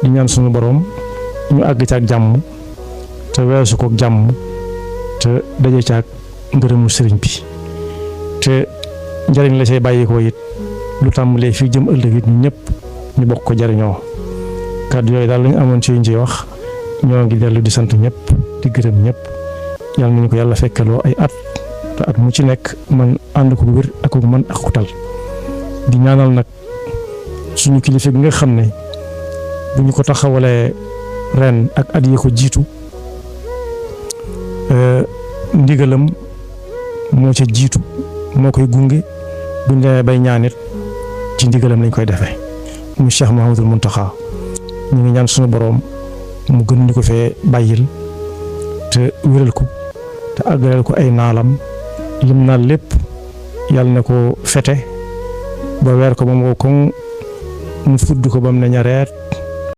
di ñaan suñu borom ñu àgg ci ak jàmm te weesu ko jàmm te daje ci ak ngërëmu sëriñ bi te njëriñ la say bàyyi ko it lu tàmbalee fii jëm ëllëg it ñu ñëpp ñu bokk ko jariñoo kàddu yooyu daal la ñu amoon ci yuñ ciy wax ñoo ngi dellu di sant ñëpp di gërëm ñëpp yàlla nañu ko yàlla fekkaloo ay at te at mu ci nekk man ànd ko wér ak ko man ak ko tal di ñaanal nag suñu kilifa gi nga xam ne bu ñu ko taxawalee ren ak at yi ko jiitu ndigalam moo ca jiitu moo koy gunge buñ demee bay ñaanit ci ndigalam lañ koy defee mu Cheikh Mouhamadul Mountakha ñu ngi ñaan suñu boroom mu gën ñu ko fee bàyyil te wéral ko te àggaleel ko ay naalam lim naal lépp yàlla na ko fete ba weer ko ba mu ko mu fudd ko ba mu ne ñareet